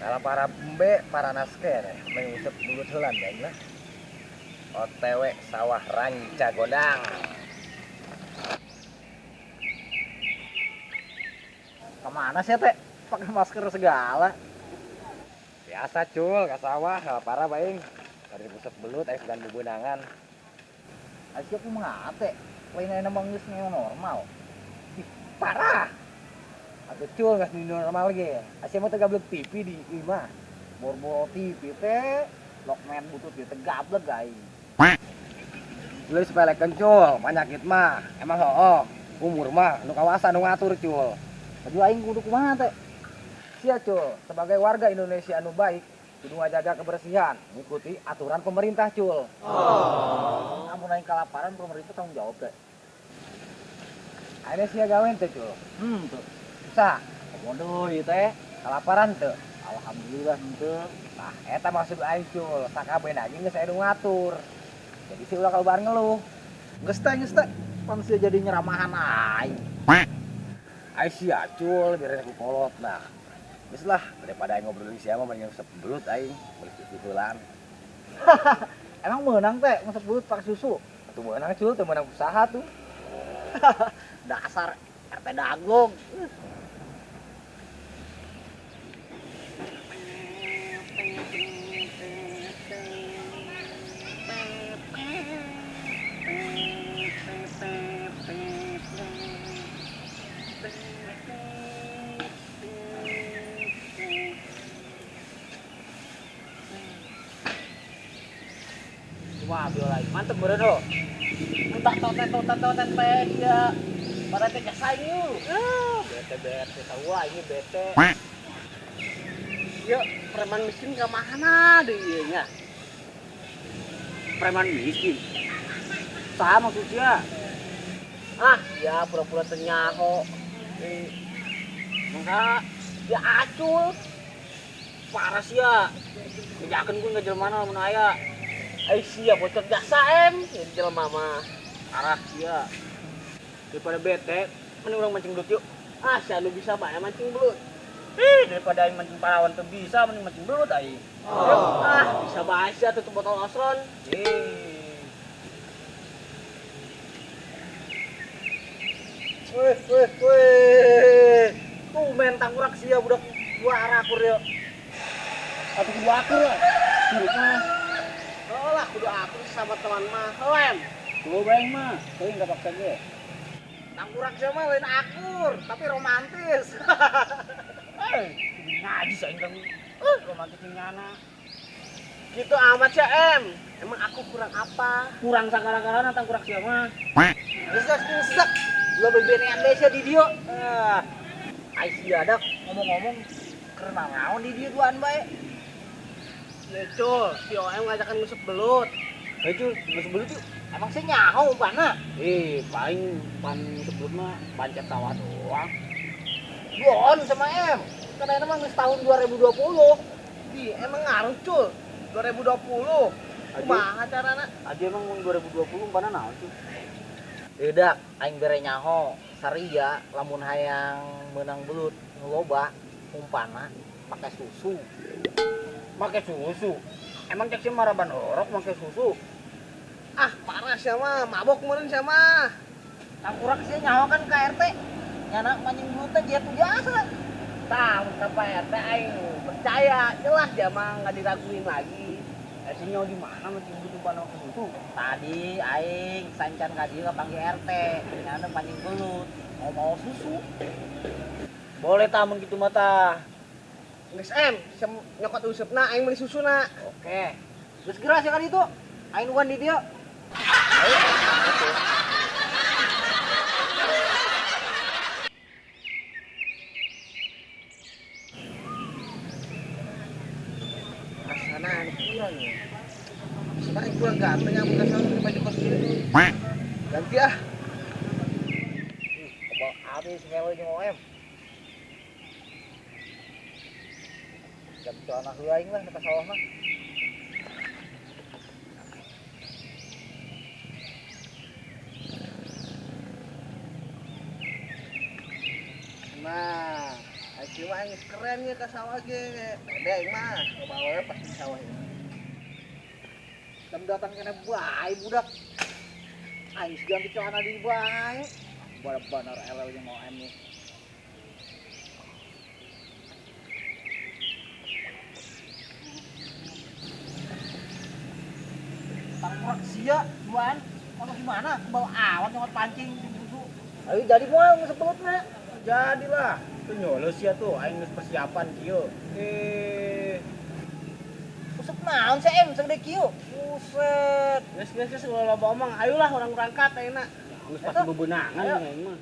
Kalau para pembe, para nasker, mengusap mulut helan lah. OTW sawah ranca godang. Kemana sih teh? Pakai masker segala. Biasa cul, ke sawah, kalau para baing. Dari usap belut, dan bubunangan. Asyik aku mengate. Lain enak manggis normal. Ih, parah. Aku cul nggak di normal lagi. Asyik mau tegablek TV di imah. Bor-bor TV teh. Lokmen butut dia tegablek guys. Lu sepelekan cul, penyakit mah. Emang oh, umur mah, nu kawasan nu ngatur cul. Baju aing kudu kumaha teh? Sia cul, sebagai warga Indonesia anu baik, kudu ngajaga kebersihan, mengikuti aturan pemerintah cul. Amun aing kalaparan pemerintah tanggung jawab teh. Akhirnya sia gawen teh cul. Tuh. Bisa, Komodo ieu teh. kalaparan teu. Alhamdulillah henteu. Nah, eta maksud aing cul, sakabeh lagi geus aya nu ngatur. Jadi si ulah kalubar ngeluh. Geus teh. Pan sia jadi nyeramahan aing. Ai sia cul, biar aku kolot nah. Geus lah, daripada aing ngobrol di sia mah mending ngusap belut aing, beli susu heula. Emang menang teh ngusap belut pakai susu. Atuh meunang cul, teu meunang usaha tuh. Dasar RT dagong. Wah, biola mantep beureun ho. Entak totet ya. Pada teh jasain yuk. Bete tahu ini bete. Ya, preman miskin ke mana deh ieu nya? Preman miskin. Saha maksudnya? Ah, ya pura-pura teu nyaho. Mangga ya acul. Paras ya. Ngejakeun gue ngejelmana lamun aya. Ai sia bocor jasa jadi jelema mah. Parah sia. Daripada bete, mending urang mancing belut yuk. Ah, sia lu bisa bae mancing belut. Daripada aing mancing parawan teu bisa, mending mancing belut aing. Oh. Ah, bisa bae sia tutup botol osron. Weh. Tuh men tangkurak sia budak gua arakur yuk. Atuh kudu akur lah. Hirup mah. Oh lah, kudu aku sama teman mah, lem. Kulo baeng mah, teuing enggak paksa ge. Tangkurak sama lain akur, tapi romantis. Ngaji saing kang romantis nyana. Gitu amat ya, Emang aku kurang apa? Kurang sagala-galana tangkurak sia mah. Sesak. Lo bebenean desa di dia. Ai sia dak ngomong-ngomong karena naon di dia duaan bae. Lecol, si OM ngajakan ngusap belut. Ayo ngusap belut yuk. Emang sih nyaho umpana? Paling pan sebelum mah pancet sawah doang. Bon sama M. Kan emang tahun 2020. Emang ngaruh cul. 2020. Kumaha carana? Aja emang 2020 umpana naon tuh? Dak, aing bere nyaho. Saria lamun hayang menang belut ngeloba umpana pakai susu. Make susu. Emang cek si maraban orok make susu. Ah, parah sama, mabok meureun sama. Tangkurak sih nyaho kan ke RT. Nyana mancing belut teh dia tuh biasa. Tah, ka RT aing percaya, jelas dia mah enggak diraguin lagi. Si nyaho di mana mancing belut umpana make susu? Tadi aing sancan ka dieu panggil RT. Nyana mancing belut, mau susu. Boleh tah mun kitu mah tah. Geus nyokot usupna aing meuli susuna. Oke. Geus geura sia kan itu. Aing nuan di dieu. Ayo. Asana anu kurang ya. Semakin kurang ganteng yang bukan selalu di baju kos gini. Ganti ah. Kebal abis ngewe jeung OM. Jam anak lu aing lah ke sawah mah. Nah, Ieu mah geus keren ya ka sawah ge. Beda aing mah, bawa pasti di sawah ya. Dan datang kena bae budak. Aing ganti celana di bae. Bener elel jeung mau nih. Tangkrak sia, Juan. Mau gimana? Bawa awan nyomot pancing di busu. Ayo jadi moal ngesebut na. Jadilah. Tuh nyolo sia tuh aing geus persiapan kieu. Usep naon sih em segede kieu? Buset. Geus loba omong. Ayolah orang berangkat ayeuna. Geus pasti bebenangan aing mah.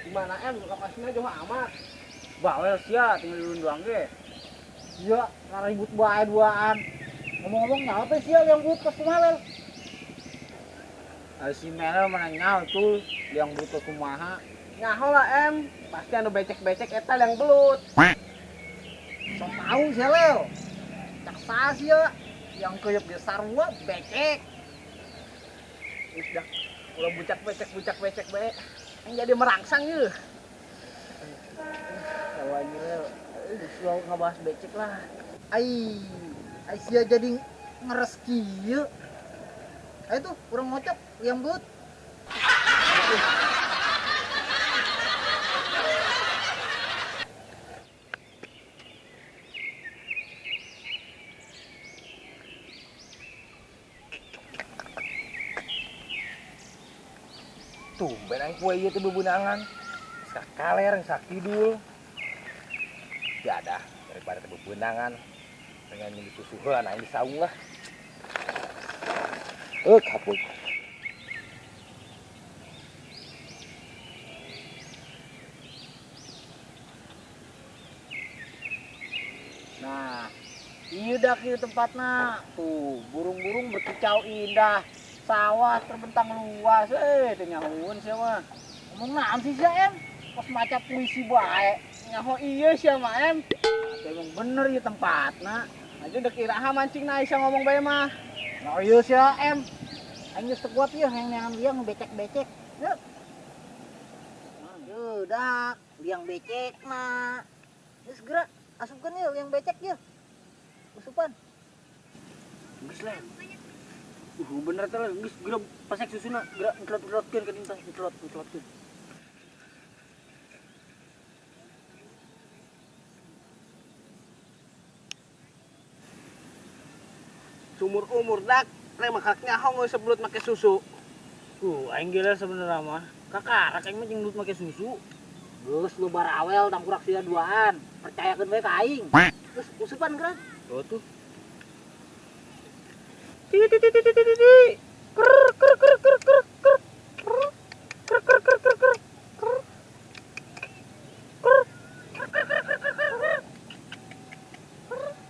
Gimana em lokasinya jauh amat. Bawel sia tinggal dulun doang ge. Iya, ribut bae duaan. Ngomong-ngomong nyawa teh sia yang but pas kumalel. Si Mel mana nyaho tuh yang butuh kumaha. Nyaho lah em, pasti anu becek-becek eta yang belut. Sok tahu sia leo. Cak saa sia yang keuyeuk di sarua becek. Wis dah, ulah bucak becek bae. Yang jadi merangsang yeuh. Kalau gila, slow ngebahas becek lah. Ai sia jadi ngeres kieu. Ayo tuh, urang ngocok yang belut. Tuh, benang kue ieu teh bebenangan. Sakaler sakidul. Ya ada daripada teh bebenangan. Pengen nyusuh susuheun aing di saung lah. Kapul. Nah, ieu dah kieu tempatna. Tuh, burung-burung berkicau indah. Sawah terbentang luas. Teu nyahoeun sia mah. Ngomong naon sih sia em? Pas maca puisi bae. Nyaho ieu sia mah em. Atuh emang bener ieu tempatna. Aja udah kiraha mancing na sia ngomong bae mah. Nyaho ieu sia em. Aing geus teu kuat ieu yang liang becek-becek. Yuk. Dak, liang becek na. Geus geura asupkeun ieu liang becek ieu. Usupan. Geus lah. Bener teh lah, geus geura pasek susuna, geura entlot-entlotkeun ka dinten, entlotkeun. Sumur umur dak, rek makak nyaho geus sebelum make susu. Aing gila sebenarnya mah. Kakak, aing mah jeung dut make susu. Geus lu barawel tangkurak sia duaan. Percayakeun we ka aing. Geus usupan geura. Oh tuh. Ti.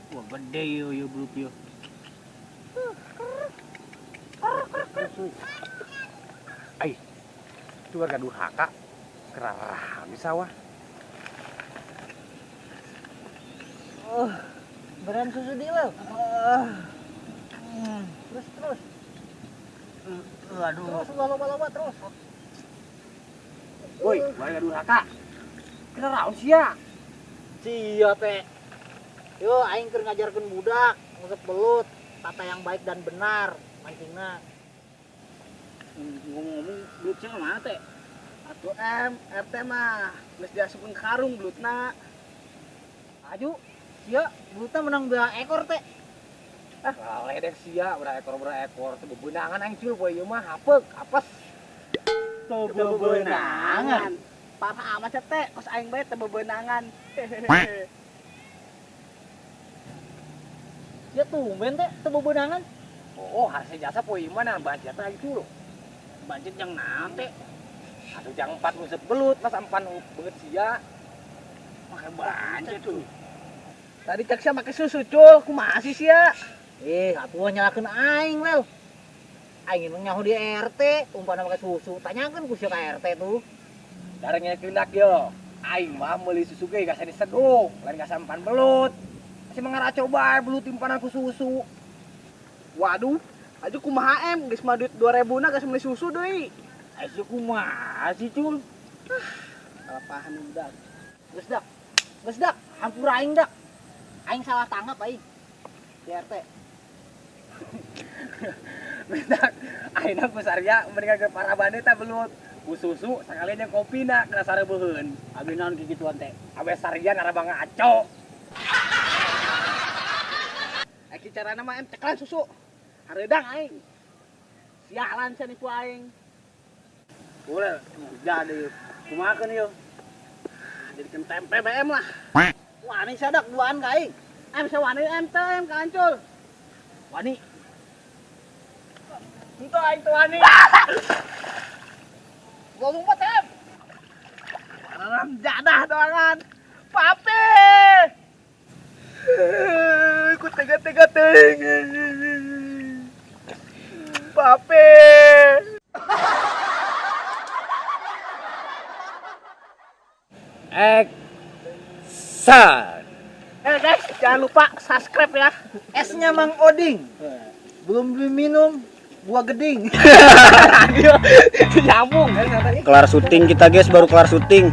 Wah, gede yo belut yo. Ai. Itu warga durhaka. Kerah di sawah. Beran susu di lo. Terus. Aduh. Terus loba terus. Woi, warga durhaka. Kena raon sia. Sia teh. Yo aing keur ngajarkeun budak ngusep belut, tata yang baik dan benar mancingna. Ngomong-ngomong belut sia mana teh? Atuh RT mah geus diasupkeun karung belutna. Aju, sia belutna menang 2 ekor teh. Ledek sia, berekor teh bebenangan aing cul poe ieu mah hapeuk, apes. Bebenangan. Parah amat teh, kos aing bae teh bebenangan. Ya tumben teh teu bebenangan. Oh, hasil jasa poe ieu mah na budget aing cul. Budget yang naon teh? Atuh jang 4 ngusep belut, mas 4 beut sia. Make budget tuh. Tadi cek sia make susu cul, kumaha sih sia? Atuh nyalakeun aing lel. Aing nyaho di RT, umpana make susu. Tanyakeun ku sia ka RT tuh. Darengnya kendak yo. Aing mah meuli susu ge gasa diseduh, lain gasa empan belut. Masih mangaraco bae belut timpanan ku susu. Waduh, aja kumaha em, geus mah duit 2000 na geus meuli susu deui. Asa kumaha sih cul? Salah paham udah. Geus dak, hampur aing dak. Aing salah tanggap aing. Di RT. Mendak ayeuna ku sarja mendingan ke parabane teh belut. Ku susu sakalian yang kopina kena sarebeuheun. Abi naon kigituan teh? Abe sarja naraba ngaco. Aki carana mah em ceklan susu. Hareudang aing. Sialan cenah ku aing. Boleh, jadi kumahakeun ieu? Jadikan tempe BM lah. Wani sadak duaan ka aing. Em sawani em teh em kancul. Wani. Itu aing tuh wani. Gua ngumpet em. Dalam jadah doangan. Pape. Ku tega-tega teng. Pape. Eksan. Guys, jangan lupa subscribe ya. S-nya Mang Oding. Belum minum buah geding. Nyambung. Kelar syuting kita guys, baru kelar syuting.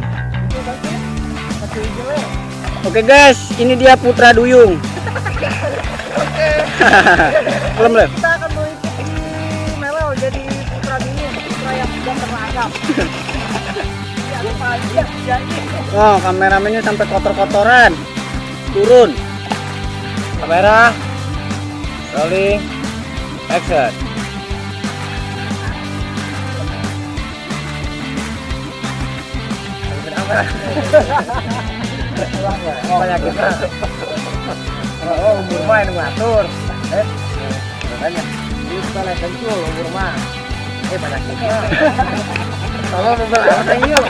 Oke guys, ini dia Putra Duyung. Belum belum. Kita akan mengikuti Melo jadi putra dulu, putra yang sudah terlahap. Jangan lupa lihat jadi. Oh, kameramennya sampai kotor-kotoran. Turun. Kamera. Rolling. Action. Oh, penyakitnya. Oh, umur mah yang ngatur. Makanya kita naik kencul umur mah. Penyakitnya. Kalau mobil apa yuk?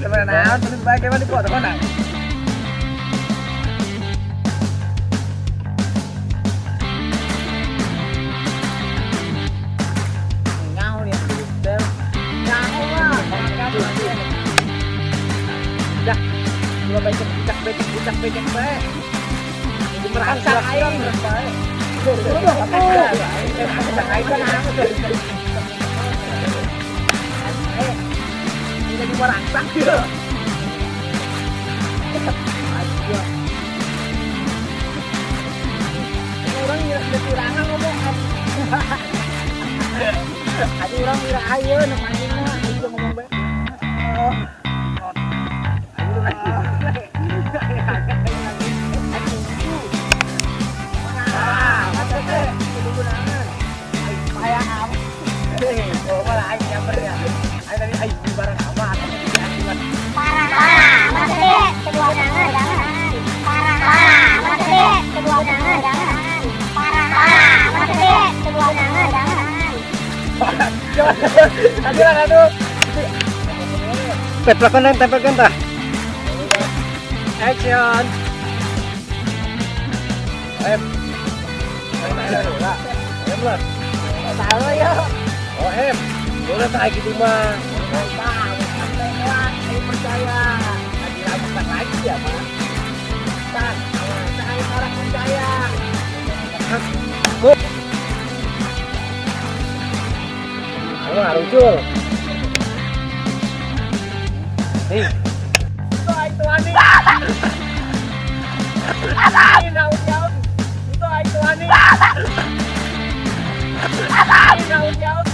Teman naon terus bae ke di foto mana? Ngau ya hotel. Ngau lah. Dah. Dua becek bae. Jadi merangsang aing. Jadi merangsang ya. Orang ngira ketirangan ngomong. Ada orang ngira ayo namanya ayo ngomong bae. Tempelkan tah. Action. Salah ya. Oh boleh kayak gitu mah. Saya percaya. Lagi ragukan lagi ya, Pak. Saya orang percaya. Kamu harucul. Nih. Itu ani. Ini daun-daun. Itu ani. Ini daun-daun.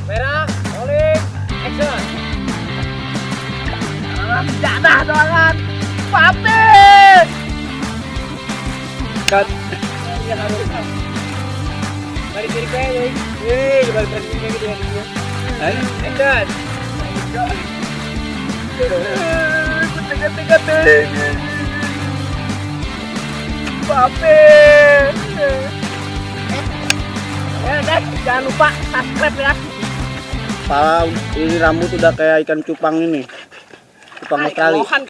Merah, rolling, action. Dalam jadah doangan. Pape. Cut. Iya harus. Balik kiri kayak balik kiri kayak gitu ya. Action. Tega-tega teng. Pape. deh, jangan lupa subscribe ya. Pala ini rambut udah kayak ikan cupang ini. Cupang Australia. Lohan